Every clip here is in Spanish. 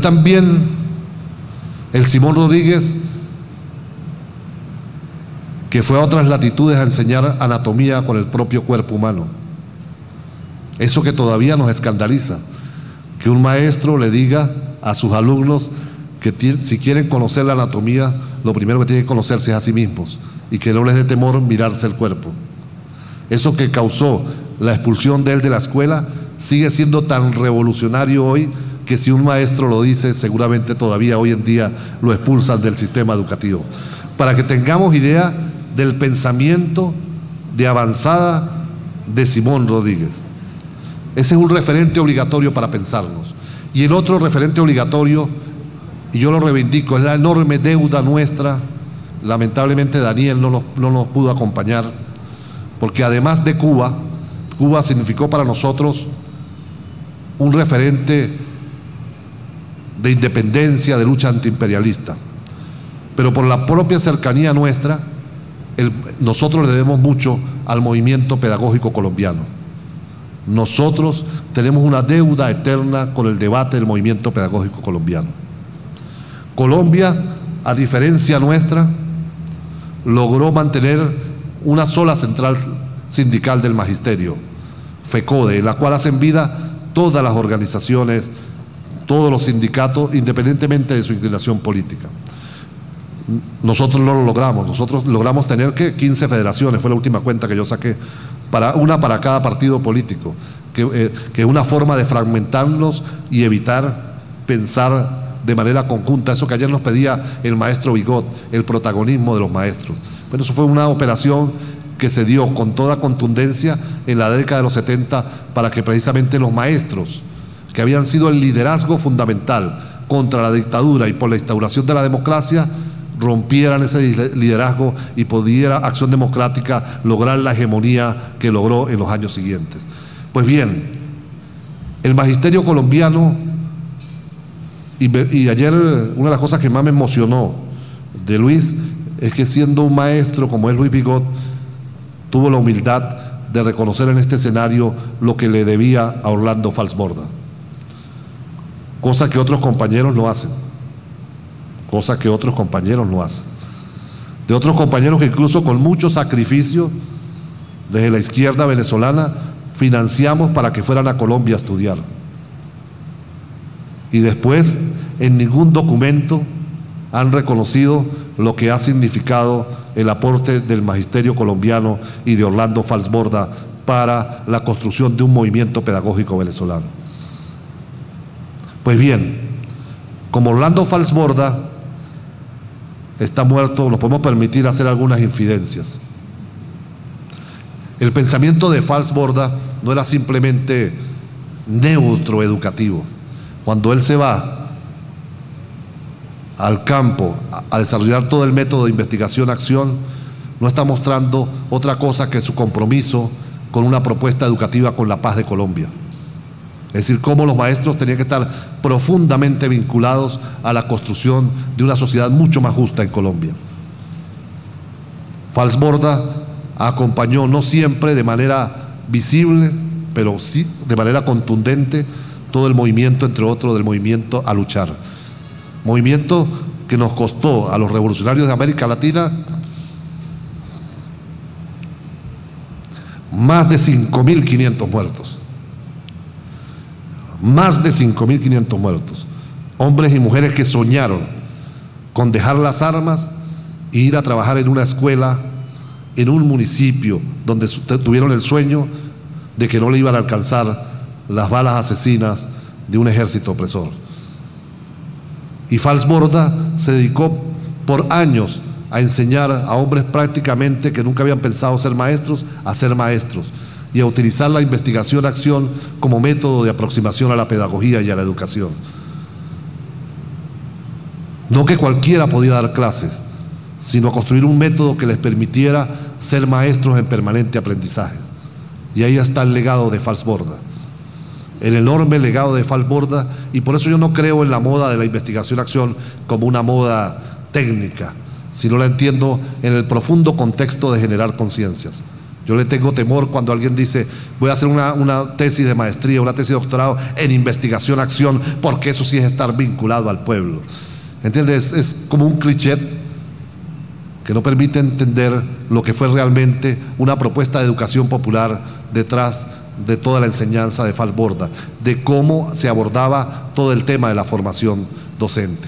también el Simón Rodríguez, que fue a otras latitudes a enseñar anatomía con el propio cuerpo humano. Eso que todavía nos escandaliza, que un maestro le diga a sus alumnos que si quieren conocer la anatomía, lo primero que tienen que conocerse es a sí mismos y que no les dé temor mirarse el cuerpo. Eso que causó la expulsión de él de la escuela sigue siendo tan revolucionario hoy que si un maestro lo dice, seguramente todavía hoy en día lo expulsan del sistema educativo. Para que tengamos idea del pensamiento de avanzada de Simón Rodríguez. Ese es un referente obligatorio para pensarnos. Y el otro referente obligatorio, y yo lo reivindico, es la enorme deuda nuestra. Lamentablemente Daniel no nos pudo acompañar, porque además de Cuba, Cuba significó para nosotros un referente de independencia, de lucha antiimperialista. Pero por la propia cercanía nuestra, nosotros le debemos mucho al movimiento pedagógico colombiano. Nosotros tenemos una deuda eterna con el debate del movimiento pedagógico colombiano. Colombia, a diferencia nuestra, logró mantener una sola central sindical del magisterio, FECODE, en la cual hacen vida todas las organizaciones, todos los sindicatos, independientemente de su inclinación política. Nosotros no lo logramos, nosotros logramos tener 15 federaciones, fue la última cuenta que yo saqué, una para cada partido político, que es una forma de fragmentarnos y evitar pensar de manera conjunta, eso que ayer nos pedía el maestro Bigot, el protagonismo de los maestros. Bueno, eso fue una operación que se dio con toda contundencia en la década de los 70 para que precisamente los maestros, que habían sido el liderazgo fundamental contra la dictadura y por la instauración de la democracia, rompieran ese liderazgo y pudiera Acción Democrática lograr la hegemonía que logró en los años siguientes. Pues bien, el magisterio colombiano, y ayer una de las cosas que más me emocionó de Luis es que siendo un maestro como es Luis Bigot, tuvo la humildad de reconocer en este escenario lo que le debía a Orlando Falsborda, cosa que otros compañeros no hacen. Cosa que otros compañeros no hacen. De otros compañeros que incluso con mucho sacrificio, desde la izquierda venezolana, financiamos para que fueran a Colombia a estudiar. Y después, en ningún documento han reconocido lo que ha significado el aporte del magisterio colombiano y de Orlando Falsborda para la construcción de un movimiento pedagógico venezolano. Pues bien, como Orlando Falsborda está muerto, nos podemos permitir hacer algunas infidencias. El pensamiento de Falsborda no era simplemente neutro educativo. Cuando él se va al campo a desarrollar todo el método de investigación-acción, no está mostrando otra cosa que su compromiso con una propuesta educativa con la paz de Colombia. Es decir, cómo los maestros tenían que estar profundamente vinculados a la construcción de una sociedad mucho más justa en Colombia. Falsborda acompañó, no siempre de manera visible, pero sí de manera contundente, todo el movimiento, entre otros, del movimiento a luchar. Movimiento que nos costó a los revolucionarios de América Latina más de 5.500 muertos. Más de 5.500 muertos. Hombres y mujeres que soñaron con dejar las armas e ir a trabajar en una escuela, en un municipio donde tuvieron el sueño de que no le iban a alcanzar las balas asesinas de un ejército opresor. Y Falsborda se dedicó por años a enseñar a hombres prácticamente que nunca habían pensado ser maestros, a ser maestros y a utilizar la investigación-acción como método de aproximación a la pedagogía y a la educación. No que cualquiera podía dar clases, sino construir un método que les permitiera ser maestros en permanente aprendizaje. Y ahí está el legado de Falsborda, el enorme legado de Falsborda, y por eso yo no creo en la moda de la investigación-acción como una moda técnica, sino la entiendo en el profundo contexto de generar conciencias. Yo le tengo temor cuando alguien dice, voy a hacer una tesis de maestría, una tesis de doctorado en investigación-acción, porque eso sí es estar vinculado al pueblo. ¿Entiendes? Es como un cliché que no permite entender lo que fue realmente una propuesta de educación popular detrás de toda la enseñanza de Falborda, de cómo se abordaba todo el tema de la formación docente.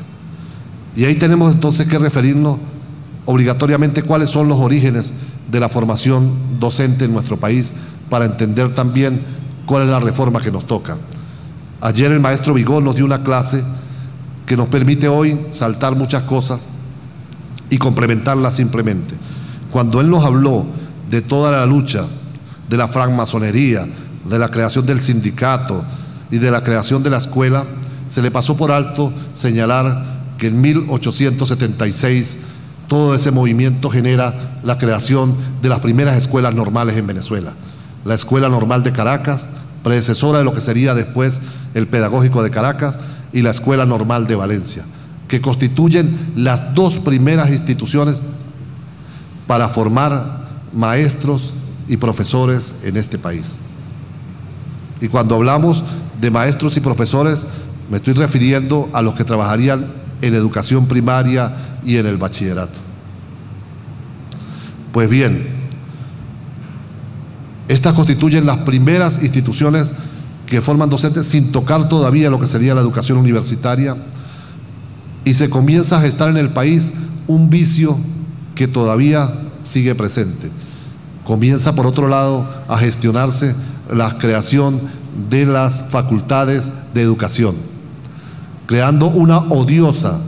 Y ahí tenemos entonces que referirnos obligatoriamente cuáles son los orígenes de la formación docente en nuestro país, para entender también cuál es la reforma que nos toca. Ayer el maestro Vigón nos dio una clase que nos permite hoy saltar muchas cosas y complementarlas simplemente. Cuando él nos habló de toda la lucha de la francmasonería, de la creación del sindicato y de la creación de la escuela, se le pasó por alto señalar que en 1876 todo ese movimiento genera la creación de las primeras escuelas normales en Venezuela. La Escuela Normal de Caracas, predecesora de lo que sería después el Pedagógico de Caracas, y la Escuela Normal de Valencia, que constituyen las dos primeras instituciones para formar maestros y profesores en este país. Y cuando hablamos de maestros y profesores, me estoy refiriendo a los que trabajarían en educación primaria y en el bachillerato. Pues bien, estas constituyen las primeras instituciones que forman docentes sin tocar todavía lo que sería la educación universitaria, y se comienza a gestar en el país un vicio que todavía sigue presente. Comienza, por otro lado, a gestionarse la creación de las facultades de educación, creando una odiosa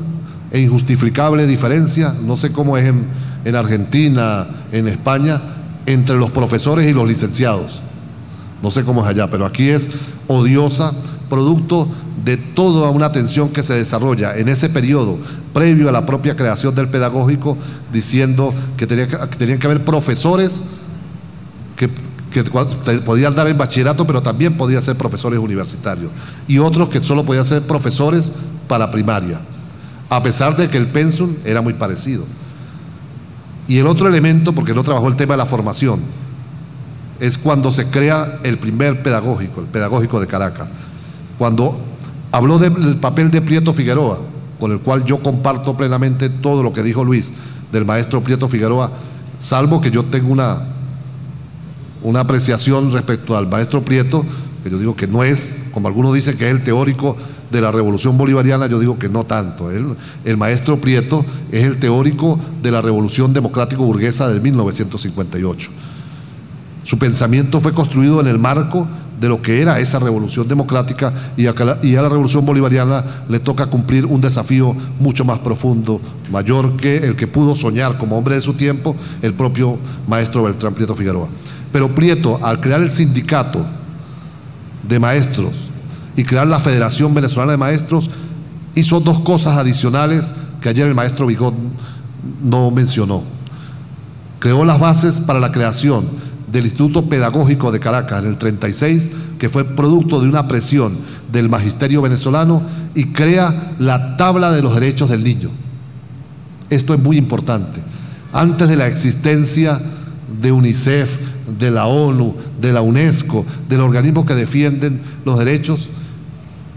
e injustificable diferencia, no sé cómo es en Argentina, en España, entre los profesores y los licenciados. No sé cómo es allá, pero aquí es odiosa, producto de toda una tensión que se desarrolla en ese periodo previo a la propia creación del pedagógico, diciendo que tenían que haber profesores que podían dar el bachillerato, pero también podían ser profesores universitarios, y otros que solo podían ser profesores para primaria, a pesar de que el pensum era muy parecido. Y el otro elemento, porque no trabajó el tema de la formación, es cuando se crea el primer pedagógico, el Pedagógico de Caracas. Cuando habló del papel de Prieto Figueroa, con el cual yo comparto plenamente todo lo que dijo Luis del maestro Prieto Figueroa, salvo que yo tengo una apreciación respecto al maestro Prieto, que yo digo que no es, como algunos dicen que es el teórico de la revolución bolivariana, yo digo que no tanto. El maestro Prieto es el teórico de la revolución democrático-burguesa del 1958. Su pensamiento fue construido en el marco de lo que era esa revolución democrática, y a la revolución bolivariana le toca cumplir un desafío mucho más profundo, mayor que el que pudo soñar como hombre de su tiempo el propio maestro Beltrán Prieto Figueroa. Pero Prieto, al crear el sindicato de maestros y crear la Federación Venezolana de Maestros, hizo dos cosas adicionales que ayer el maestro Vigón no mencionó. Creó las bases para la creación del Instituto Pedagógico de Caracas en el 36, que fue producto de una presión del magisterio venezolano, y crea la Tabla de los Derechos del Niño. Esto es muy importante. Antes de la existencia de UNICEF, de la ONU, de la UNESCO, de los organismos que defienden los derechos,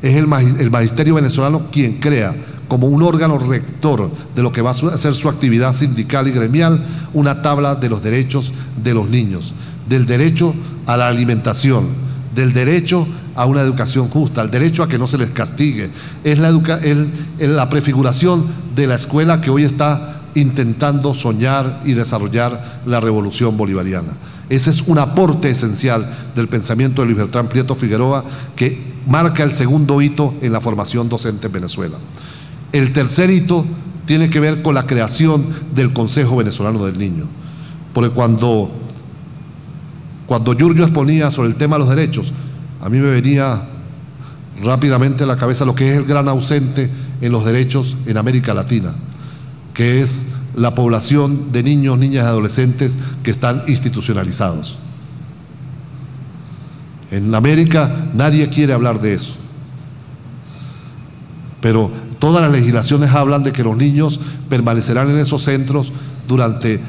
es el magisterio venezolano quien crea, como un órgano rector de lo que va a ser su actividad sindical y gremial, una tabla de los derechos de los niños, del derecho a la alimentación, del derecho a una educación justa, el derecho a que no se les castigue. Es la prefiguración de la escuela que hoy está intentando soñar y desarrollar la revolución bolivariana. Ese es un aporte esencial del pensamiento de Luis Beltrán Prieto Figueroa, que marca el segundo hito en la formación docente en Venezuela. El tercer hito tiene que ver con la creación del Consejo Venezolano del Niño, porque cuando Giorgio exponía sobre el tema de los derechos, a mí me venía rápidamente a la cabeza lo que es el gran ausente en los derechos en América Latina, que es la población de niños, niñas y adolescentes que están institucionalizados. En América nadie quiere hablar de eso, pero todas las legislaciones hablan de que los niños permanecerán en esos centros durante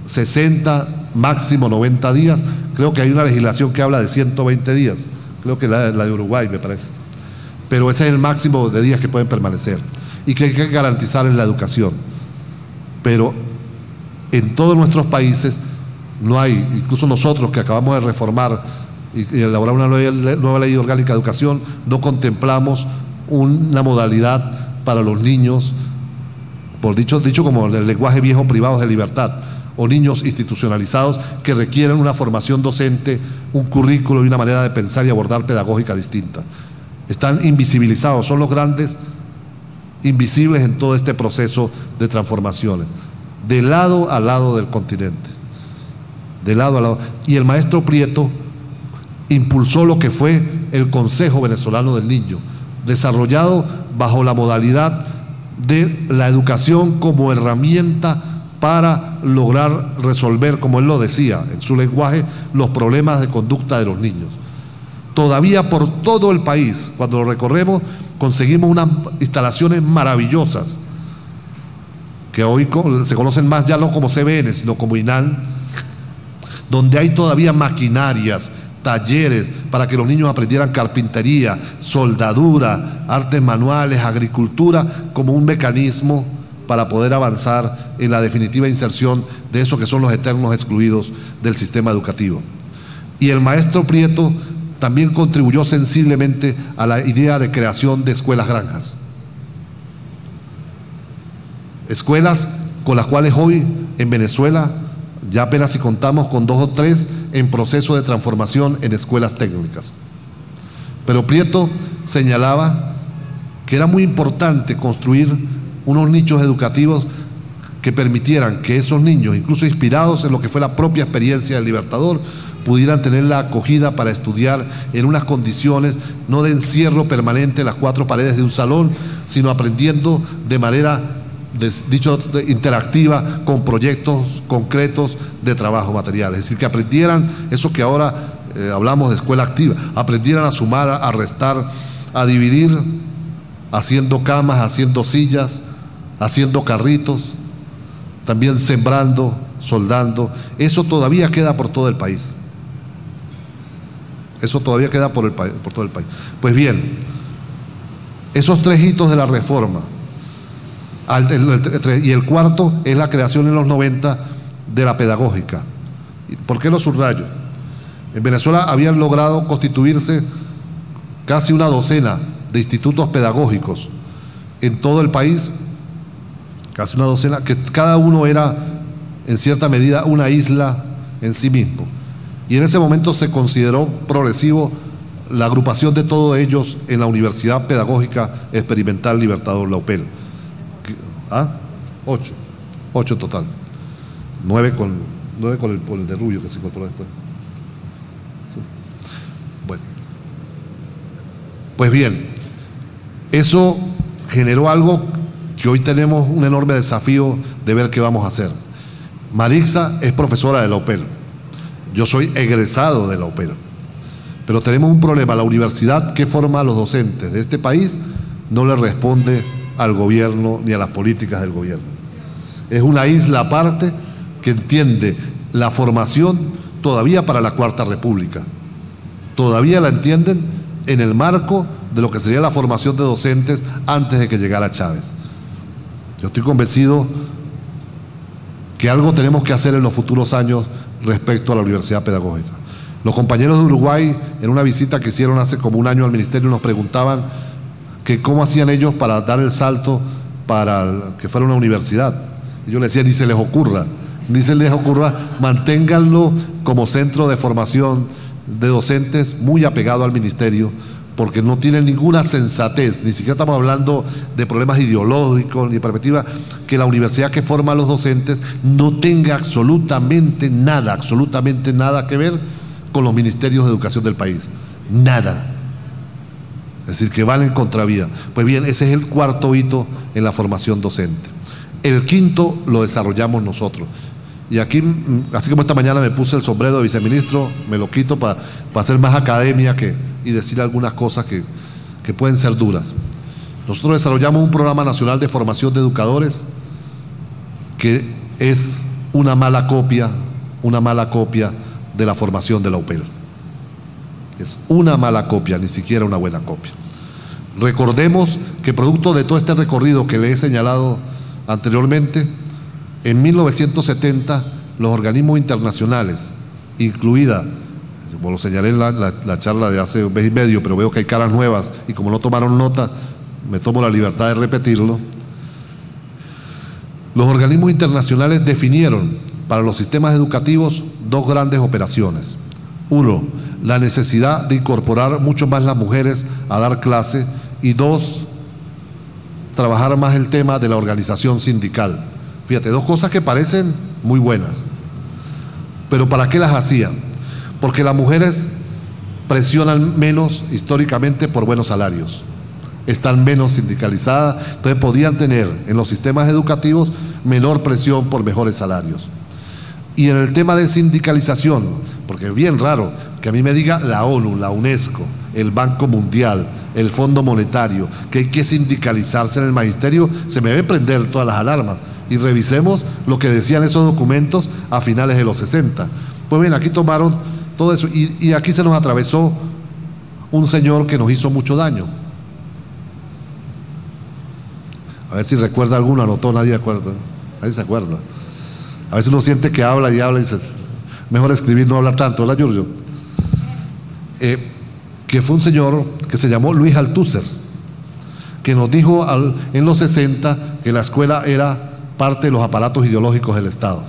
60 máximo 90 días. Creo que hay una legislación que habla de 120 días, creo que la de Uruguay me parece, pero ese es el máximo de días que pueden permanecer y que hay que garantizar en la educación. Pero en todos nuestros países no hay, incluso nosotros que acabamos de reformar y elaborar una nueva ley orgánica de educación, no contemplamos una modalidad para los niños, por dicho como el lenguaje viejo, privados de libertad, o niños institucionalizados que requieren una formación docente, un currículo y una manera de pensar y abordar pedagógica distinta. Están invisibilizados, son los grandes invisibles en todo este proceso de transformaciones, de lado a lado del continente, de lado a lado. Y el maestro Prieto impulsó lo que fue el Consejo Venezolano del Niño, desarrollado bajo la modalidad de la educación como herramienta para lograr resolver, como él lo decía en su lenguaje, los problemas de conducta de los niños. Todavía por todo el país, cuando lo recorremos, conseguimos unas instalaciones maravillosas, que hoy se conocen más ya no como CBN, sino como INAN, donde hay todavía maquinarias, talleres para que los niños aprendieran carpintería, soldadura, artes manuales, agricultura, como un mecanismo para poder avanzar en la definitiva inserción de esos que son los eternos excluidos del sistema educativo. Y el maestro Prieto también contribuyó sensiblemente a la idea de creación de escuelas granjas. Escuelas con las cuales hoy en Venezuela ya apenas si contamos con 2 o 3 en proceso de transformación en escuelas técnicas. Pero Prieto señalaba que era muy importante construir unos nichos educativos que permitieran que esos niños, incluso inspirados en lo que fue la propia experiencia del Libertador, pudieran tener la acogida para estudiar en unas condiciones no de encierro permanente en las 4 paredes de un salón, sino aprendiendo de manera, interactiva, con proyectos concretos de trabajo material. Es decir, que aprendieran eso que ahora hablamos de escuela activa, aprendieran a sumar, a restar, a dividir, haciendo camas, haciendo sillas, haciendo carritos, también sembrando, soldando. Eso todavía queda por todo el país. Eso todavía queda por todo el país. Pues bien, esos 3 hitos de la reforma, y el cuarto es la creación en los 90 de la pedagógica. ¿Por qué lo subrayo? En Venezuela habían logrado constituirse casi una docena de institutos pedagógicos en todo el país, casi una docena, que cada uno era en cierta medida una isla en sí mismo. Y en ese momento se consideró progresivo la agrupación de todos ellos en la Universidad Pedagógica Experimental Libertador, la UPEL. 8 en total. 9 con el de Rubio, que se incorporó después. Sí. Bueno, pues bien, eso generó algo que hoy tenemos un enorme desafío de ver qué vamos a hacer. Marixa es profesora de la UPEL, yo soy egresado de la UPEL, pero tenemos un problema. La universidad que forma a los docentes de este país no le responde al gobierno ni a las políticas del gobierno. Es una isla aparte que entiende la formación todavía para la Cuarta República. Todavía la entienden en el marco de lo que sería la formación de docentes antes de que llegara Chávez. Yo estoy convencido que algo tenemos que hacer en los futuros años respecto a la universidad pedagógica. Los compañeros de Uruguay, en una visita que hicieron hace como un año al ministerio, nos preguntaban que cómo hacían ellos para dar el salto para que fuera una universidad. Y yo les decía, ni se les ocurra, manténganlo como centro de formación de docentes muy apegado al ministerio, porque no tienen ninguna sensatez, ni siquiera estamos hablando de problemas ideológicos ni de perspectiva, que la universidad que forma a los docentes no tenga absolutamente nada que ver con los ministerios de educación del país. Nada. Es decir, que van en contravía. Pues bien, ese es el cuarto hito en la formación docente. El quinto lo desarrollamos nosotros. Y aquí, así como esta mañana me puse el sombrero de viceministro, me lo quito para hacer más academia y decir algunas cosas que pueden ser duras. Nosotros desarrollamos un programa nacional de formación de educadores que es una mala copia una mala copia de la formación de la UPEL. Es una mala copia, ni siquiera una buena copia. Recordemos que producto de todo este recorrido que le he señalado anteriormente, en 1970 los organismos internacionales, incluida, como lo señalé en la charla de hace un mes y medio, pero veo que hay caras nuevas y como no tomaron nota, me tomo la libertad de repetirlo. Los organismos internacionales definieron para los sistemas educativos dos grandes operaciones. Uno, la necesidad de incorporar mucho más las mujeres a dar clase, y dos, trabajar más el tema de la organización sindical. Fíjate, dos cosas que parecen muy buenas, pero ¿para qué las hacían? Porque las mujeres presionan menos históricamente por buenos salarios, están menos sindicalizadas, entonces podían tener en los sistemas educativos menor presión por mejores salarios. Y en el tema de sindicalización, porque es bien raro que a mí me diga la ONU, la UNESCO, el Banco Mundial, el Fondo Monetario, que hay que sindicalizarse en el magisterio, se me debe prender todas las alarmas. Y revisemos lo que decían esos documentos a finales de los 60. Pues bien, aquí tomaron todo eso y aquí se nos atravesó un señor que nos hizo mucho daño. A ver si recuerda alguno, anotó, nadie acuerda. Nadie se acuerda. A veces uno siente que habla y dice, mejor escribir, no hablar tanto, ¿verdad, Giorgio? Que fue un señor que se llamó Luis Althusser, que nos dijo en los 60 que la escuela era parte de los aparatos ideológicos del Estado.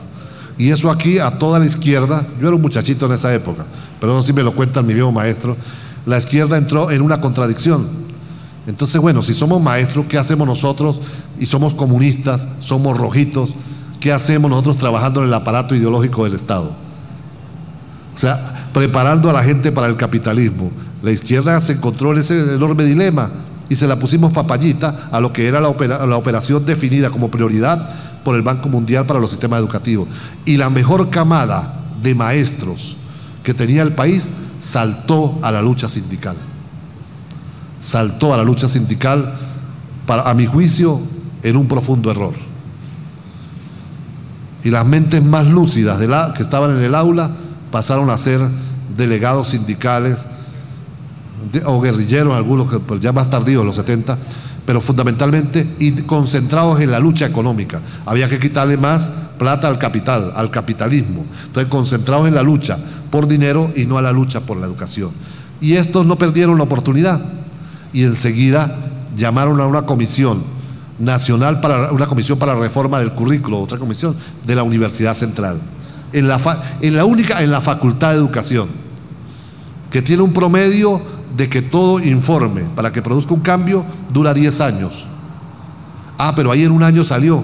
Y eso aquí a toda la izquierda, yo era un muchachito en esa época, pero eso sí me lo cuenta mi viejo maestro, la izquierda entró en una contradicción. Entonces, bueno, si somos maestros, ¿qué hacemos nosotros? Y somos comunistas, somos rojitos, ¿qué hacemos nosotros trabajando en el aparato ideológico del Estado? O sea, preparando a la gente para el capitalismo. La izquierda se encontró en ese enorme dilema y se la pusimos papayita a lo que era la operación definida como prioridad por el Banco Mundial para los sistemas educativos. Y la mejor camada de maestros que tenía el país saltó a la lucha sindical. Saltó a la lucha sindical, a mi juicio, en un profundo error. Y las mentes más lúcidas que estaban en el aula pasaron a ser delegados sindicales o guerrilleros, algunos que ya más tardíos, los 70, pero fundamentalmente concentrados en la lucha económica. Había que quitarle más plata al capital, al capitalismo. Entonces, concentrados en la lucha por dinero y no a la lucha por la educación. Y estos no perdieron la oportunidad y enseguida llamaron a una comisión nacional, una comisión para la reforma del currículo, otra comisión de la Universidad Central, en la Facultad de Educación, que tiene un promedio de que todo informe para que produzca un cambio dura 10 años. Pero ahí en un año salió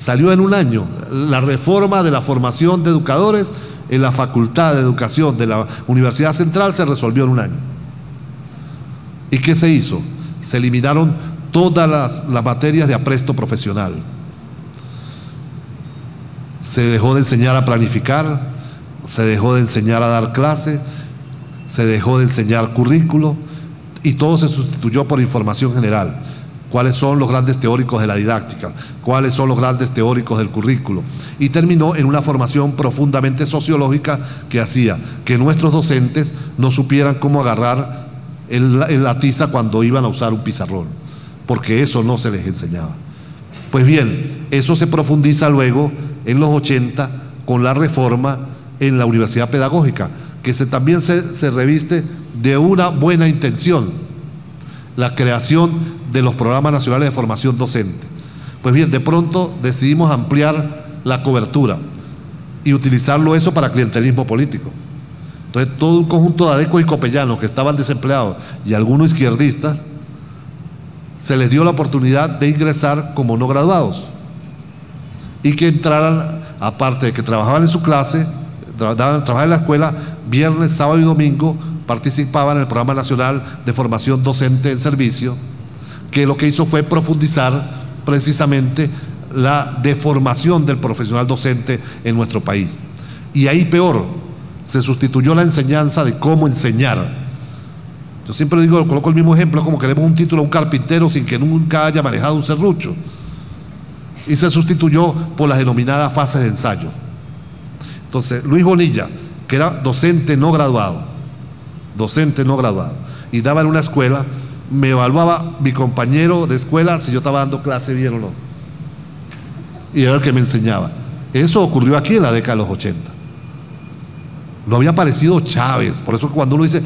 en un año la reforma de la formación de educadores en la Facultad de Educación de la Universidad Central, se resolvió en un año. ¿Y qué se hizo? Se eliminaron todas las materias de apresto profesional. Se dejó de enseñar a planificar, se dejó de enseñar a dar clase, se dejó de enseñar currículo y todo se sustituyó por información general. ¿Cuáles son los grandes teóricos de la didáctica? ¿Cuáles son los grandes teóricos del currículo? Y terminó en una formación profundamente sociológica que hacía que nuestros docentes no supieran cómo agarrar la tiza cuando iban a usar un pizarrón, porque eso no se les enseñaba. Pues bien, eso se profundiza luego en los 80 con la reforma en la Universidad Pedagógica, que también se reviste de una buena intención, la creación de los programas nacionales de formación docente. Pues bien, de pronto decidimos ampliar la cobertura y utilizarlo eso para clientelismo político. Entonces todo un conjunto de adecos y copellanos que estaban desempleados y algunos izquierdistas, se les dio la oportunidad de ingresar como no graduados y que entraran, aparte de que trabajaban en su clase, trabajaban en la escuela, viernes, sábado y domingo participaban en el Programa Nacional de Formación Docente en Servicio, que lo que hizo fue profundizar precisamente la deformación del profesional docente en nuestro país. Y ahí peor, se sustituyó la enseñanza de cómo enseñar. Yo siempre digo, coloco el mismo ejemplo, como que le demos un título a un carpintero sin que nunca haya manejado un serrucho, y se sustituyó por las denominadas fases de ensayo. Entonces, Luis Bonilla, que era docente no graduado, y daba en una escuela, me evaluaba mi compañero de escuela si yo estaba dando clase bien o no. Y era el que me enseñaba. Eso ocurrió aquí en la década de los 80. No había aparecido Chávez. Por eso cuando uno dice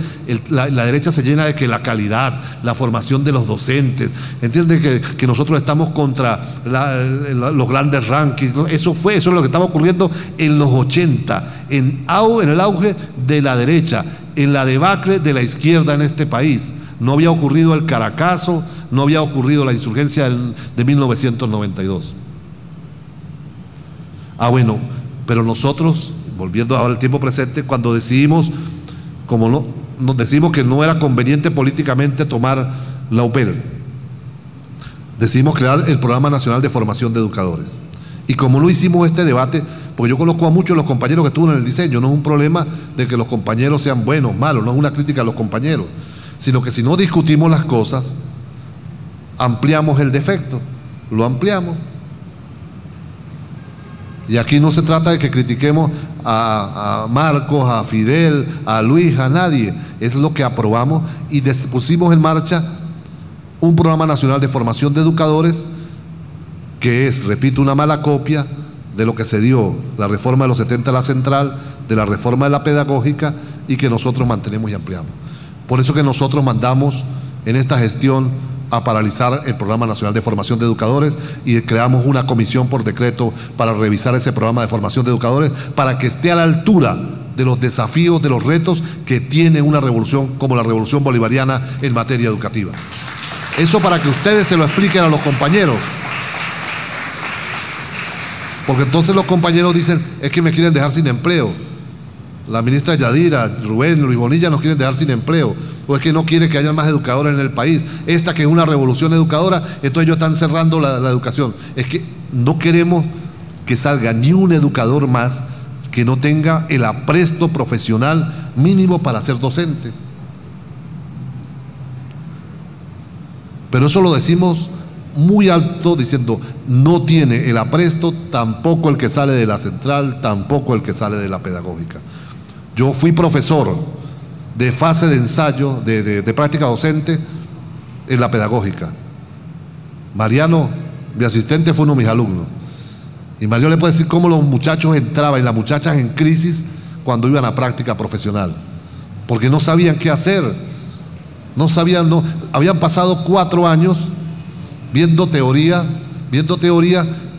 la derecha se llena de que la calidad, la formación de los docentes, entiende que nosotros estamos contra los grandes rankings. Eso es lo que estaba ocurriendo en los 80, en el auge de la derecha, en la debacle de la izquierda en este país. No había ocurrido el Caracazo, no había ocurrido la insurgencia de 1992. Bueno, pero nosotros, volviendo ahora al tiempo presente, cuando decidimos, nos decidimos que no era conveniente políticamente tomar la UPEL, decidimos crear el Programa Nacional de Formación de Educadores. Y como no hicimos este debate, porque yo conozco a muchos de los compañeros que estuvieron en el diseño, no es un problema de que los compañeros sean buenos o malos, no es una crítica a los compañeros, sino que si no discutimos las cosas, ampliamos el defecto, lo ampliamos. Y aquí no se trata de que critiquemos a Marcos, a Fidel, a Luis, a nadie. Es lo que aprobamos y pusimos en marcha un programa nacional de formación de educadores que es, repito, una mala copia de lo que se dio la reforma de los 70 de la central, de la reforma de la pedagógica, y que nosotros mantenemos y ampliamos. Por eso que nosotros mandamos en esta gestión a paralizar el Programa Nacional de Formación de Educadores y creamos una comisión por decreto para revisar ese programa de formación de educadores para que esté a la altura de los desafíos, de los retos que tiene una revolución como la revolución bolivariana en materia educativa. Eso para que ustedes se lo expliquen a los compañeros. Porque entonces los compañeros dicen, es que me quieren dejar sin empleo. La ministra Yadira, Rubén, Luis Bonilla nos quieren dejar sin empleo. O es que no quiere que haya más educadores en el país. Esta que es una revolución educadora, entonces ellos están cerrando la educación. Es que no queremos que salga ni un educador más que no tenga el apresto profesional mínimo para ser docente. Pero eso lo decimos muy alto, diciendo, no tiene el apresto tampoco el que sale de la central, tampoco el que sale de la pedagógica. Yo fui profesor de fase de ensayo, de práctica docente en la pedagógica. Mariano, mi asistente, fue uno de mis alumnos. Y Mariano le puede decir cómo los muchachos entraban y las muchachas en crisis cuando iban a práctica profesional. Porque no sabían qué hacer. Habían pasado 4 años viendo teoría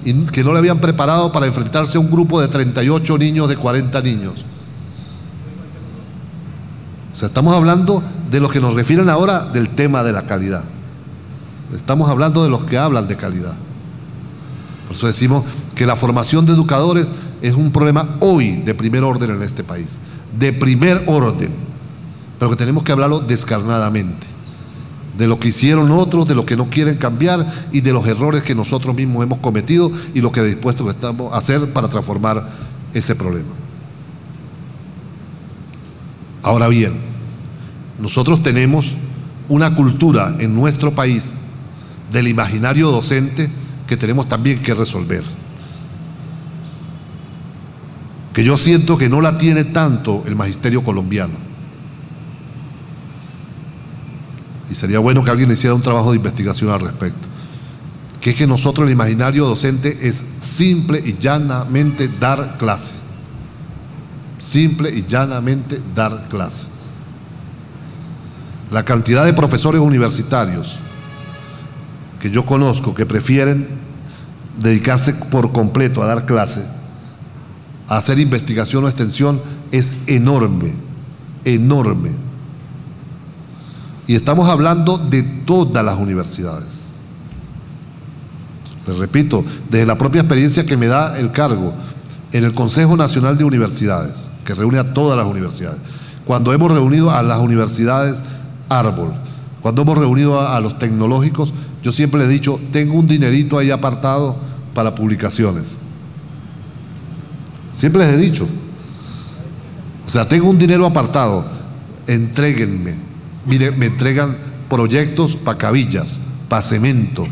y que no le habían preparado para enfrentarse a un grupo de 38 niños, de 40 niños. O sea, estamos hablando de los que nos refieren ahora del tema de la calidad. Estamos hablando de los que hablan de calidad. Por eso decimos que la formación de educadores es un problema hoy de primer orden en este país. De primer orden. Pero que tenemos que hablarlo descarnadamente. De lo que hicieron otros, de lo que no quieren cambiar y de los errores que nosotros mismos hemos cometido y lo que dispuestos estamos a hacer para transformar ese problema. Ahora bien, nosotros tenemos una cultura en nuestro país del imaginario docente que tenemos también que resolver. Que yo siento que no la tiene tanto el magisterio colombiano. Y sería bueno que alguien hiciera un trabajo de investigación al respecto. Que es que nosotros el imaginario docente es simple y llanamente dar clase. Simple y llanamente dar clase. La cantidad de profesores universitarios que yo conozco que prefieren dedicarse por completo a dar clase, a hacer investigación o extensión, es enorme, enorme. Y estamos hablando de todas las universidades. Les repito, desde la propia experiencia que me da el cargo en el Consejo Nacional de Universidades, que reúne a todas las universidades, cuando hemos reunido a las universidades árbol, cuando hemos reunido a los tecnológicos, yo siempre les he dicho, tengo un dinerito ahí apartado para publicaciones. Siempre les he dicho. O sea, tengo un dinero apartado, entréguenme. Mire, me entregan proyectos para cabillas, para cemento,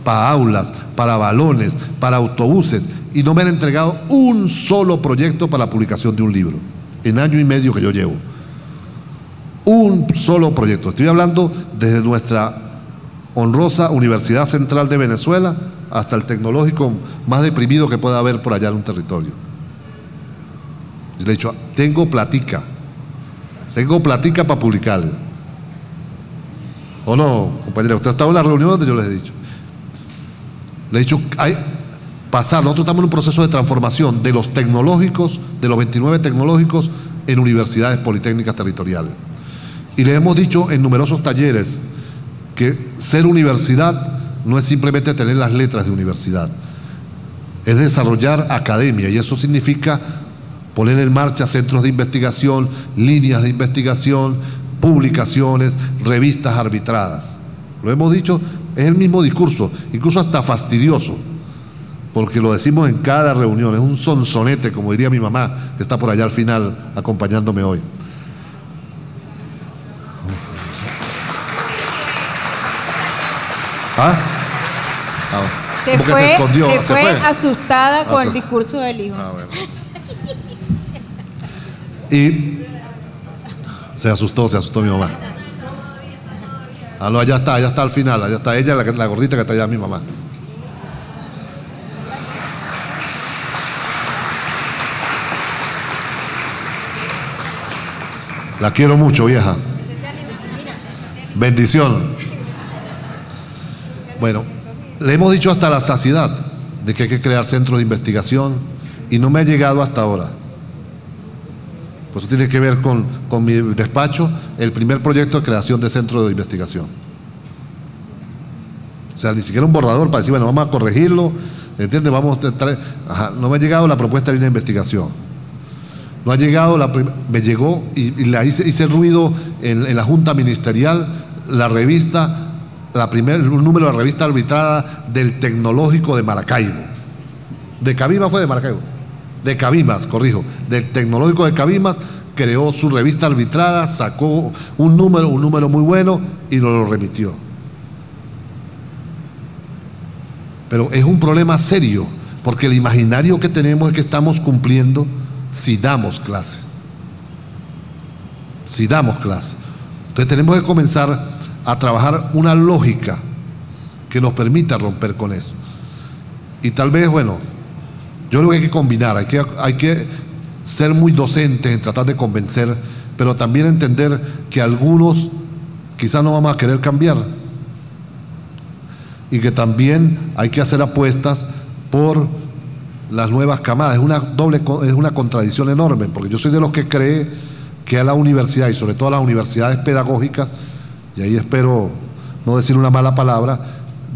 para aulas, para balones, para autobuses, y no me han entregado un solo proyecto para la publicación de un libro, en año y medio que yo llevo. Un solo proyecto. Estoy hablando desde nuestra honrosa Universidad Central de Venezuela hasta el tecnológico más deprimido que pueda haber por allá en un territorio. Y le he dicho, tengo platica para publicarle. ¿O no, compañera? Usted ha estado en las reuniones donde yo les he dicho. Le he dicho, nosotros estamos en un proceso de transformación de los tecnológicos, de los 29 tecnológicos, en universidades politécnicas territoriales. Y le hemos dicho en numerosos talleres que ser universidad no es simplemente tener las letras de universidad, es desarrollar academia, y eso significa poner en marcha centros de investigación, líneas de investigación, publicaciones, revistas arbitradas. Lo hemos dicho, es el mismo discurso, incluso hasta fastidioso, porque lo decimos en cada reunión, es un sonsonete, como diría mi mamá, que está por allá al final acompañándome hoy. ¿Ah? Se fue asustada con el discurso del hijo. Bueno. Y se asustó mi mamá. No, allá está al final, allá está ella, la gordita que está allá, mi mamá. La quiero mucho, vieja. Bendición. Bueno, le hemos dicho hasta la saciedad de que hay que crear centros de investigación y no me ha llegado hasta ahora. Pues eso tiene que ver con mi despacho, el primer proyecto de creación de centro de investigación. O sea, ni siquiera un borrador para decir, bueno, vamos a corregirlo, ¿entiendes? No me ha llegado la propuesta de línea de investigación. No ha llegado, me llegó y hice ruido en la Junta Ministerial, la revista, un número de la revista arbitrada del Tecnológico de Maracaibo. De Cabimas fue de Maracaibo. De Cabimas, corrijo. Del Tecnológico de Cabimas creó su revista arbitrada, sacó un número muy bueno y nos lo remitió. Pero es un problema serio, porque el imaginario que tenemos es que estamos cumpliendo si damos clase. Si damos clase. Entonces tenemos que comenzar a trabajar una lógica que nos permita romper con eso. Y tal vez, bueno, yo creo que hay que combinar, hay que ser muy docentes en tratar de convencer, pero también entender que algunos quizás no vamos a querer cambiar y que también hay que hacer apuestas por las nuevas camadas. Es una contradicción enorme, porque yo soy de los que cree que a la universidad, y sobre todo a las universidades pedagógicas, y ahí espero no decir una mala palabra,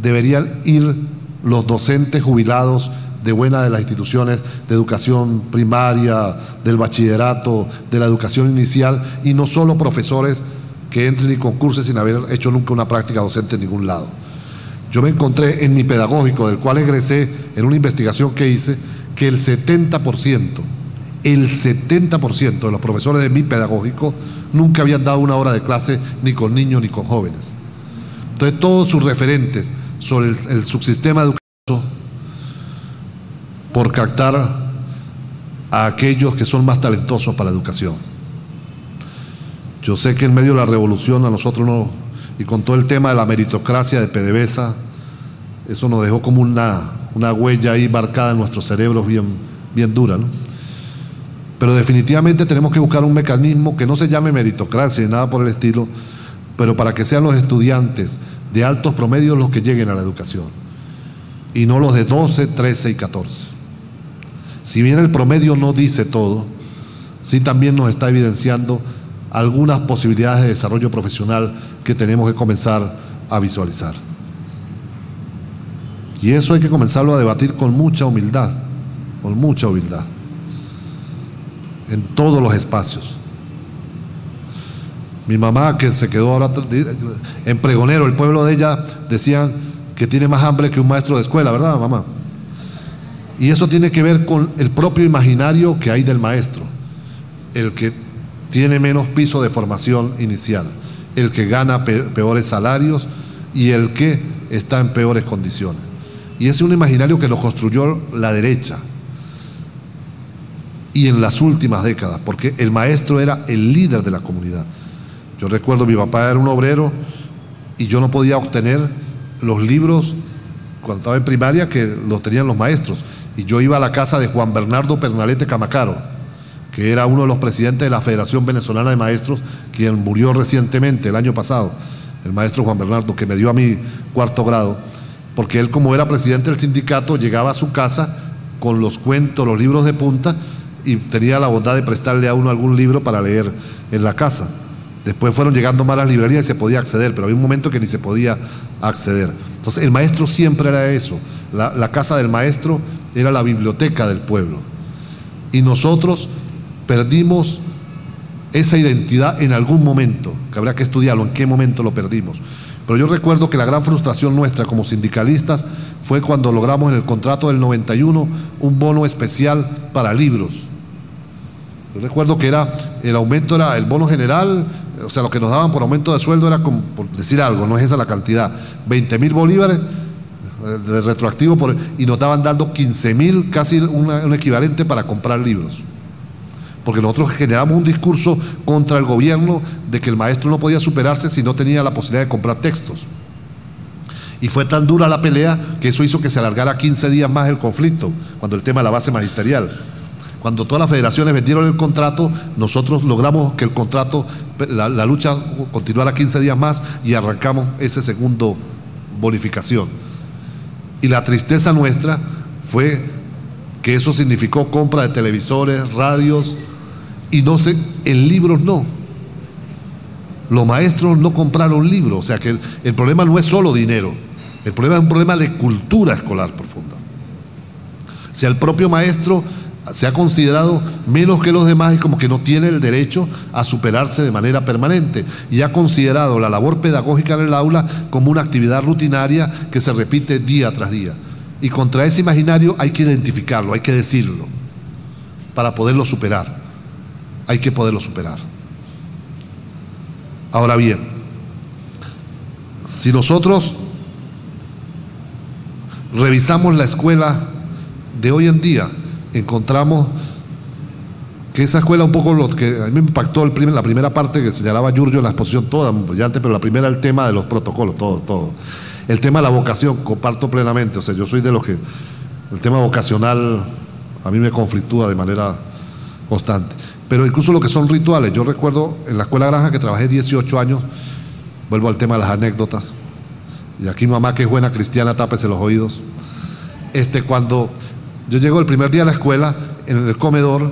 deberían ir los docentes jubilados de buena de las instituciones de educación primaria, del bachillerato, de la educación inicial, y no solo profesores que entren y concursen sin haber hecho nunca una práctica docente en ningún lado. Yo me encontré en mi pedagógico, del cual egresé en una investigación que hice, que el 70% de los profesores de mi pedagógico nunca habían dado una hora de clase ni con niños ni con jóvenes. Entonces todos sus referentes sobre el subsistema educativo por captar a aquellos que son más talentosos para la educación. Yo sé que en medio de la revolución a nosotros no, y con todo el tema de la meritocracia de PDVSA, eso nos dejó como una huella ahí marcada en nuestros cerebros bien dura, ¿no? Pero definitivamente tenemos que buscar un mecanismo que no se llame meritocracia ni nada por el estilo, pero para que sean los estudiantes de altos promedios los que lleguen a la educación, y no los de 12, 13 y 14. Si bien el promedio no dice todo, sí también nos está evidenciando algunas posibilidades de desarrollo profesional que tenemos que comenzar a visualizar. Y eso hay que comenzarlo a debatir con mucha humildad, en todos los espacios. Mi mamá, que se quedó ahora en Pregonero, el pueblo de ella, decían que tiene más hambre que un maestro de escuela, ¿verdad, mamá? Y eso tiene que ver con el propio imaginario que hay del maestro, el que tiene menos piso de formación inicial, el que gana peores salarios y el que está en peores condiciones. Y ese es un imaginario que lo construyó la derecha. Y en las últimas décadas, porque el maestro era el líder de la comunidad. Yo recuerdo, mi papá era un obrero y yo no podía obtener los libros cuando estaba en primaria, que los tenían los maestros. Y yo iba a la casa de Juan Bernardo Pernalete Camacaro, que era uno de los presidentes de la Federación Venezolana de Maestros, quien murió recientemente, el año pasado, el maestro Juan Bernardo, que me dio a mi cuarto grado, porque él, como era presidente del sindicato, llegaba a su casa con los cuentos, los libros de punta, y tenía la bondad de prestarle a uno algún libro para leer en la casa. Después fueron llegando más las librerías y se podía acceder, pero había un momento que ni se podía acceder. Entonces el maestro siempre era eso. La casa del maestro era la biblioteca del pueblo. Y nosotros perdimos esa identidad en algún momento, que habrá que estudiarlo, en qué momento lo perdimos. Pero yo recuerdo que la gran frustración nuestra como sindicalistas fue cuando logramos en el contrato del 91 un bono especial para libros. Yo recuerdo que el aumento era el bono general, o sea, lo que nos daban por aumento de sueldo era, como, por decir algo, no es esa la cantidad, 20.000 bolívares de retroactivo, y nos estaban dando 15.000, casi un equivalente para comprar libros. Porque nosotros generamos un discurso contra el gobierno de que el maestro no podía superarse si no tenía la posibilidad de comprar textos. Y fue tan dura la pelea que eso hizo que se alargara 15 días más el conflicto, cuando el tema de la base magisterial. Cuando todas las federaciones vendieron el contrato, nosotros logramos que el contrato, la lucha continuara 15 días más y arrancamos ese segundo bonificación. Y la tristeza nuestra fue que eso significó compra de televisores, radios, y no sé, en libros no. Los maestros no compraron libros, o sea que el problema no es solo dinero, el problema es un problema de cultura escolar profunda. O sea, el propio maestro se ha considerado menos que los demás y como que no tiene el derecho a superarse de manera permanente, y ha considerado la labor pedagógica en el aula como una actividad rutinaria que se repite día tras día. Y contra ese imaginario hay que identificarlo, hay que decirlo, para poderlo superar. Hay que poderlo superar. Ahora bien, si nosotros revisamos la escuela de hoy en día, encontramos que esa escuela, un poco lo que a mí me impactó la primera parte que señalaba Giorgio en la exposición, toda muy brillante, pero la primera, el tema de los protocolos, todo. El tema de la vocación, comparto plenamente, o sea, yo soy de los que el tema vocacional a mí me conflictúa de manera constante. Pero incluso lo que son rituales, yo recuerdo en la escuela granja que trabajé 18 años, vuelvo al tema de las anécdotas, y aquí mamá, que es buena cristiana, tápese los oídos. Cuando yo llego el primer día a la escuela, en el comedor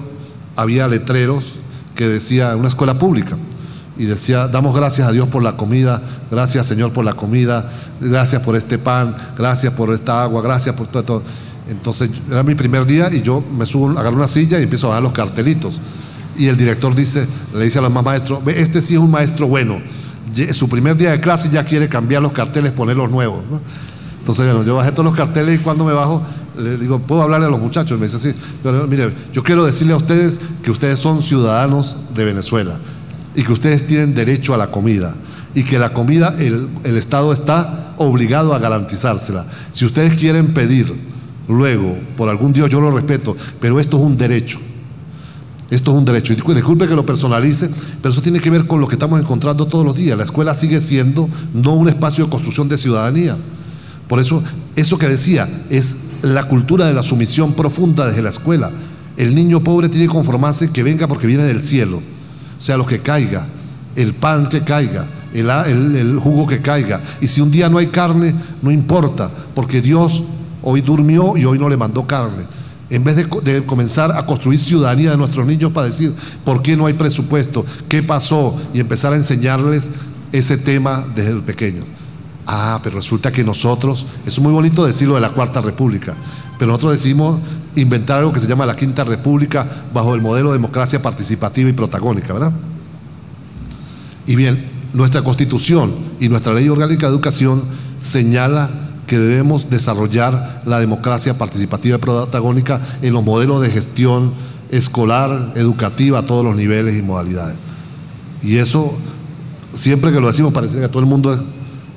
había letreros que decía, una escuela pública, y decía: damos gracias a Dios por la comida, gracias Señor por la comida, gracias por este pan, gracias por esta agua, gracias por todo. Entonces era mi primer día y yo me subo, agarro una silla y empiezo a bajar los cartelitos. Y el director le dice a los demás maestros: este sí es un maestro bueno, su primer día de clase ya quiere cambiar los carteles, poner los nuevos, ¿no? Entonces, bueno, yo bajé todos los carteles y cuando me bajo le digo: ¿puedo hablarle a los muchachos? Y me dice: sí. Mire, yo quiero decirle a ustedes que ustedes son ciudadanos de Venezuela y que ustedes tienen derecho a la comida, y que la comida el Estado está obligado a garantizársela. Si ustedes quieren pedir luego por algún Dios, yo lo respeto, pero esto es un derecho. Esto es un derecho. Y disculpe que lo personalice, pero eso tiene que ver con lo que estamos encontrando todos los días. La escuela sigue siendo no un espacio de construcción de ciudadanía. Por eso, eso que decía, es la cultura de la sumisión profunda desde la escuela. El niño pobre tiene que conformarse que venga porque viene del cielo. O sea, lo que caiga, el pan que caiga, el jugo que caiga. Y si un día no hay carne, no importa, porque Dios hoy durmió y hoy no le mandó carne. En vez de comenzar a construir ciudadanía de nuestros niños para decir por qué no hay presupuesto, qué pasó, y empezar a enseñarles ese tema desde el pequeño. Pero resulta que nosotros, es muy bonito decirlo de la Cuarta República, pero nosotros decidimos inventar algo que se llama la Quinta República bajo el modelo de democracia participativa y protagónica, ¿verdad? Y bien, nuestra Constitución y nuestra Ley Orgánica de Educación señala que debemos desarrollar la democracia participativa y protagónica en los modelos de gestión escolar, educativa, a todos los niveles y modalidades. Y eso, siempre que lo decimos, parece que todo el mundo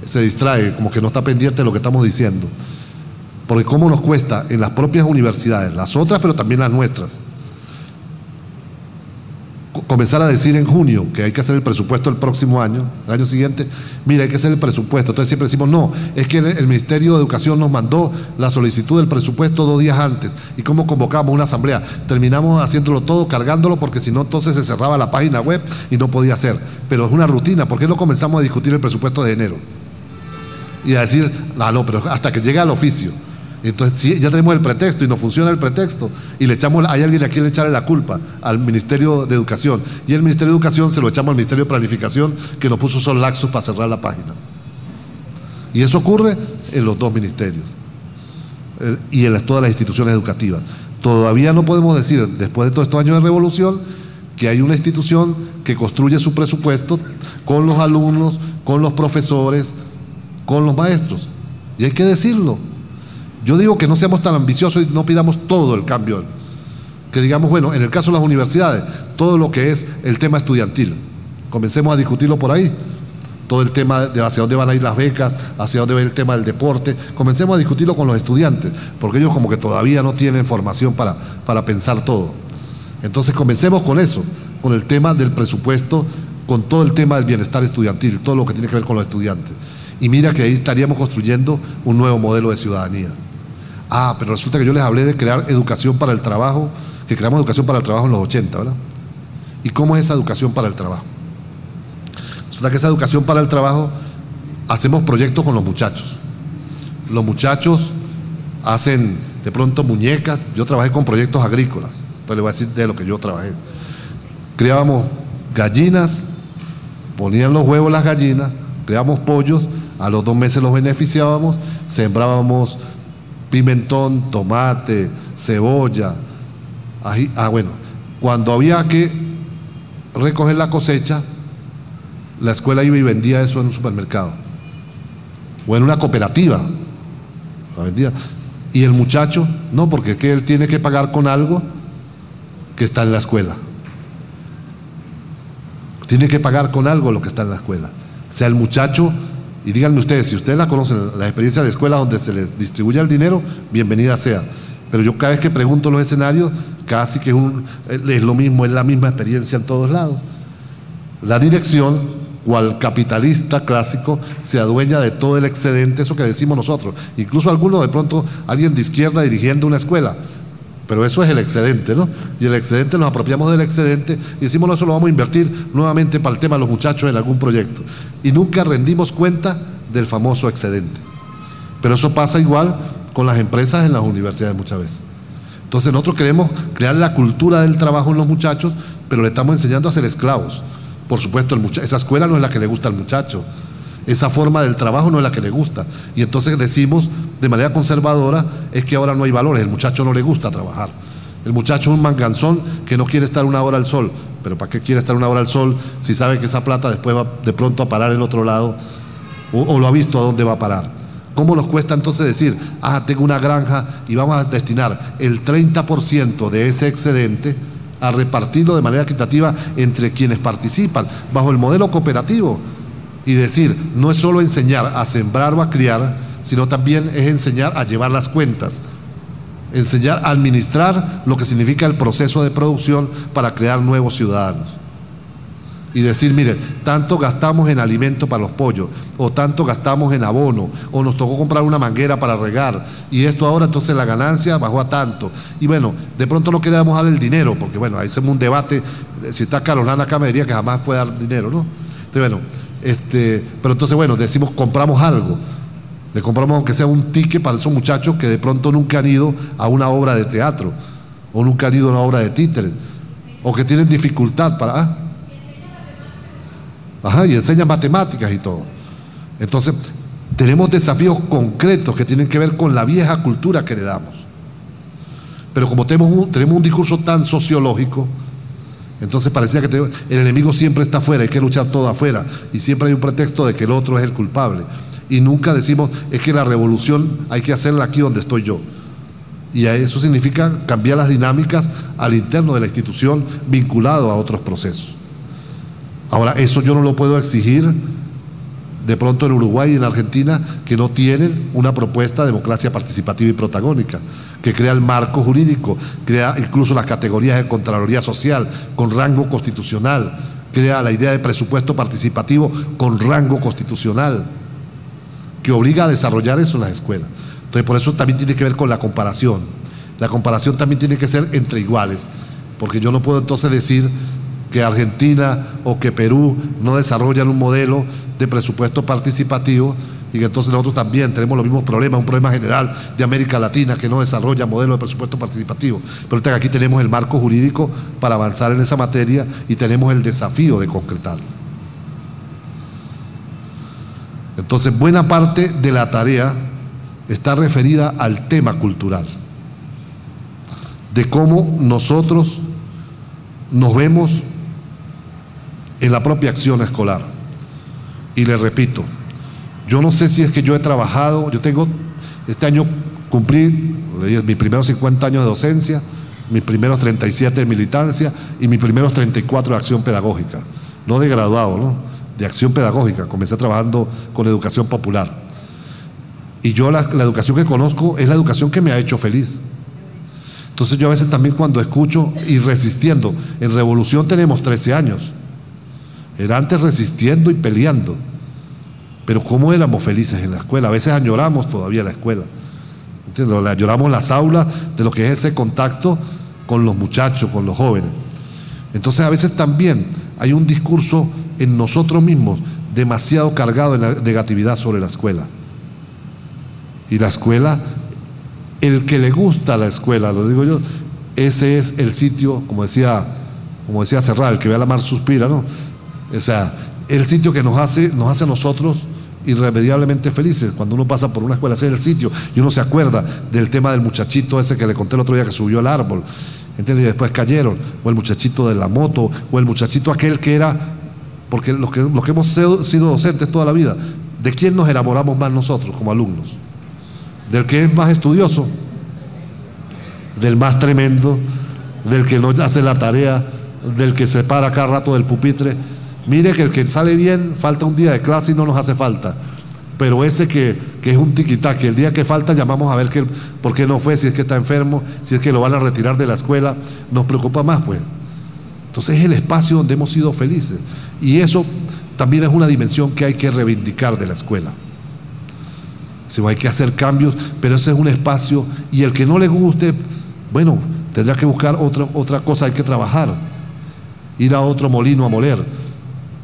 se distrae, como que no está pendiente de lo que estamos diciendo. Porque cómo nos cuesta en las propias universidades, las otras, pero también las nuestras, comenzar a decir en junio que hay que hacer el presupuesto el próximo año, el año siguiente, mira, hay que hacer el presupuesto. Entonces siempre decimos, no, es que el Ministerio de Educación nos mandó la solicitud del presupuesto 2 días antes. ¿Y cómo convocamos una asamblea? Terminamos haciéndolo todo, cargándolo, porque si no, entonces se cerraba la página web y no podía ser. Pero es una rutina. ¿Por qué no comenzamos a discutir el presupuesto de enero? Y a decir, no, pero hasta que llegue al oficio. Entonces, si ya tenemos el pretexto y no funciona el pretexto, y le echamos, hay alguien a quien echarle la culpa, al Ministerio de Educación, y el Ministerio de Educación se lo echamos al Ministerio de Planificación, que nos puso esos laxos para cerrar la página. Y eso ocurre en los 2 ministerios y en todas las instituciones educativas. Todavía no podemos decir, después de todos estos años de revolución, que hay una institución que construye su presupuesto con los alumnos, con los profesores, con los maestros, y hay que decirlo. Yo digo que no seamos tan ambiciosos y no pidamos todo el cambio, que digamos, bueno, en el caso de las universidades, todo lo que es el tema estudiantil, comencemos a discutirlo por ahí, todo el tema de hacia dónde van a ir las becas, hacia dónde va el tema del deporte, comencemos a discutirlo con los estudiantes, porque ellos como que todavía no tienen formación para pensar todo. Entonces comencemos con eso, con el tema del presupuesto, con todo el tema del bienestar estudiantil, todo lo que tiene que ver con los estudiantes. Y mira que ahí estaríamos construyendo un nuevo modelo de ciudadanía. Pero resulta que yo les hablé de crear educación para el trabajo, que creamos educación para el trabajo en los 80, ¿verdad? ¿Y cómo es esa educación para el trabajo? Resulta que esa educación para el trabajo, hacemos proyectos con los muchachos. Los muchachos hacen de pronto muñecas. Yo trabajé con proyectos agrícolas, entonces les voy a decir de lo que yo trabajé. Criábamos gallinas, ponían los huevos las gallinas, creábamos pollos, a los 2 meses los beneficiábamos, sembrábamos pimentón, tomate, cebolla, ají. Bueno, cuando había que recoger la cosecha, la escuela iba y vendía eso en un supermercado o en una cooperativa, la vendía. Y el muchacho, no, porque es que él tiene que pagar con algo que está en la escuela. Tiene que pagar con algo lo que está en la escuela. O sea, el muchacho. Y díganme ustedes, si ustedes la conocen, la experiencia de escuela donde se les distribuye el dinero, bienvenida sea. Pero yo cada vez que pregunto los escenarios, casi que es lo mismo, es la misma experiencia en todos lados. La dirección, cual capitalista clásico, se adueña de todo el excedente, eso que decimos nosotros. Incluso algunos, de pronto, alguien de izquierda dirigiendo una escuela. Pero eso es el excedente, ¿no? Y el excedente, nos apropiamos del excedente y decimos, no, eso lo vamos a invertir nuevamente para el tema de los muchachos en algún proyecto. Y nunca rendimos cuenta del famoso excedente. Pero eso pasa igual con las empresas en las universidades muchas veces. Entonces nosotros queremos crear la cultura del trabajo en los muchachos, pero le estamos enseñando a ser esclavos. Por supuesto, esa escuela no es la que le gusta al muchacho. Esa forma del trabajo no es la que le gusta. Y entonces decimos de manera conservadora, es que ahora no hay valores, el muchacho no le gusta trabajar. El muchacho es un manganzón que no quiere estar 1 hora al sol. Pero ¿para qué quiere estar 1 hora al sol si sabe que esa plata después va de pronto a parar en otro lado? O lo ha visto a dónde va a parar. ¿Cómo nos cuesta entonces decir, tengo una granja y vamos a destinar el 30% de ese excedente a repartirlo de manera equitativa entre quienes participan bajo el modelo cooperativo? Y decir, no es solo enseñar a sembrar o a criar, sino también es enseñar a llevar las cuentas, enseñar a administrar lo que significa el proceso de producción para crear nuevos ciudadanos. Y decir, miren, tanto gastamos en alimento para los pollos, o tanto gastamos en abono, o nos tocó comprar una manguera para regar, y esto ahora entonces la ganancia bajó a tanto. Y bueno, de pronto no queremos dar el dinero, porque bueno, ahí hacemos un debate, si está Carolina acá me diría que jamás puede dar dinero, ¿no? Entonces bueno, pero entonces bueno, decimos compramos algo, le compramos aunque sea un ticket para esos muchachos que de pronto nunca han ido a una obra de teatro, o nunca han ido a una obra de títeres, o que tienen dificultad para... y enseñan matemáticas y todo. Entonces, tenemos desafíos concretos que tienen que ver con la vieja cultura que heredamos. Pero como tenemos un discurso tan sociológico, entonces parecía que el enemigo siempre está afuera, hay que luchar todo afuera, y siempre hay un pretexto de que el otro es el culpable. Y nunca decimos, es que la revolución hay que hacerla aquí donde estoy yo. Y eso significa cambiar las dinámicas al interno de la institución vinculado a otros procesos. Ahora, eso yo no lo puedo exigir de pronto en Uruguay y en Argentina, que no tienen una propuesta de democracia participativa y protagónica, que crea el marco jurídico, crea incluso las categorías de Contraloría Social con rango constitucional, crea la idea de presupuesto participativo con rango constitucional, que obliga a desarrollar eso en las escuelas. Entonces, por eso también tiene que ver con la comparación. La comparación también tiene que ser entre iguales, porque yo no puedo entonces decir que Argentina o que Perú no desarrollan un modelo de presupuesto participativo y que entonces nosotros también tenemos los mismos problemas, un problema general de América Latina que no desarrolla modelo de presupuesto participativo. Pero ahorita aquí tenemos el marco jurídico para avanzar en esa materia y tenemos el desafío de concretarlo. Entonces, buena parte de la tarea está referida al tema cultural, de cómo nosotros nos vemos en la propia acción escolar. Y les repito, yo no sé si es que yo he trabajado, yo tengo, este año cumplí mis primeros 50 años de docencia, mis primeros 37 de militancia y mis primeros 34 de acción pedagógica, no de graduado, ¿no? De acción pedagógica. Comencé trabajando con educación popular. Y yo la educación que conozco es la educación que me ha hecho feliz. Entonces yo a veces también cuando escucho y resistiendo, en Revolución tenemos 13 años, era antes resistiendo y peleando, pero cómo éramos felices en la escuela. A veces añoramos todavía la escuela, ¿entiendes? Añoramos las aulas de lo que es ese contacto con los muchachos, con los jóvenes. Entonces a veces también hay un discurso en nosotros mismos demasiado cargado en la negatividad sobre la escuela. Y la escuela, el que le gusta la escuela, lo digo yo, ese es el sitio, como decía Serrat, el que ve a la mar suspira, ¿no? O sea, el sitio que nos hace a nosotros irremediablemente felices. Cuando uno pasa por una escuela, ese es el sitio, y uno se acuerda del tema del muchachito ese que le conté el otro día que subió al árbol, ¿entiendes? Y después cayeron, o el muchachito de la moto, o el muchachito aquel que era, porque los que hemos sido docentes toda la vida, ¿de quién nos enamoramos más nosotros como alumnos? ¿Del que es más estudioso? ¿Del más tremendo? ¿Del que no hace la tarea? ¿Del que se para cada rato del pupitre? Mire que el que sale bien, falta un día de clase y no nos hace falta. Pero ese que es un tiquitaque, el día que falta llamamos a ver por qué no fue, si es que está enfermo, si es que lo van a retirar de la escuela, nos preocupa más, pues. Entonces es el espacio donde hemos sido felices. Y eso también es una dimensión que hay que reivindicar de la escuela. Si hay que hacer cambios, pero ese es un espacio, y el que no le guste, bueno, tendrá que buscar otra cosa, hay que trabajar, ir a otro molino a moler.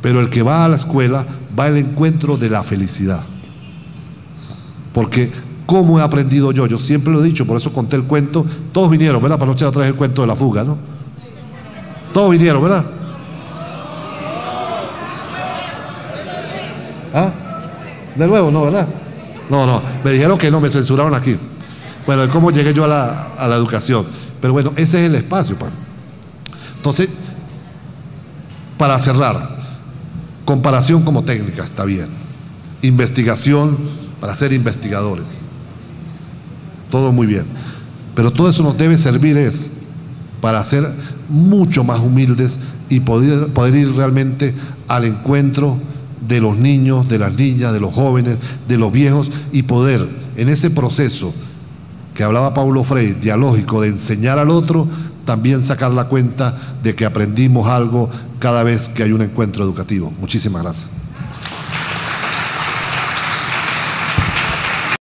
Pero el que va a la escuela va al encuentro de la felicidad. Porque, ¿cómo he aprendido yo? Yo siempre lo he dicho, por eso conté el cuento. Todos vinieron, ¿verdad? Para no echar atrás el cuento de la fuga, ¿no? Todos vinieron, ¿verdad? ¿Ah? De nuevo, no, ¿verdad? No, me dijeron que no, me censuraron aquí. Bueno, ¿cómo llegué yo a la educación? Pero bueno, ese es el espacio, pues. Entonces, para cerrar, comparación como técnica, está bien. Investigación para ser investigadores. Todo muy bien. Pero todo eso nos debe servir para ser mucho más humildes y poder ir realmente al encuentro de los niños, de las niñas, de los jóvenes, de los viejos, y poder, en ese proceso que hablaba Paulo Freire, dialógico, de enseñar al otro, también sacar la cuenta de que aprendimos algo cada vez que hay un encuentro educativo. Muchísimas gracias.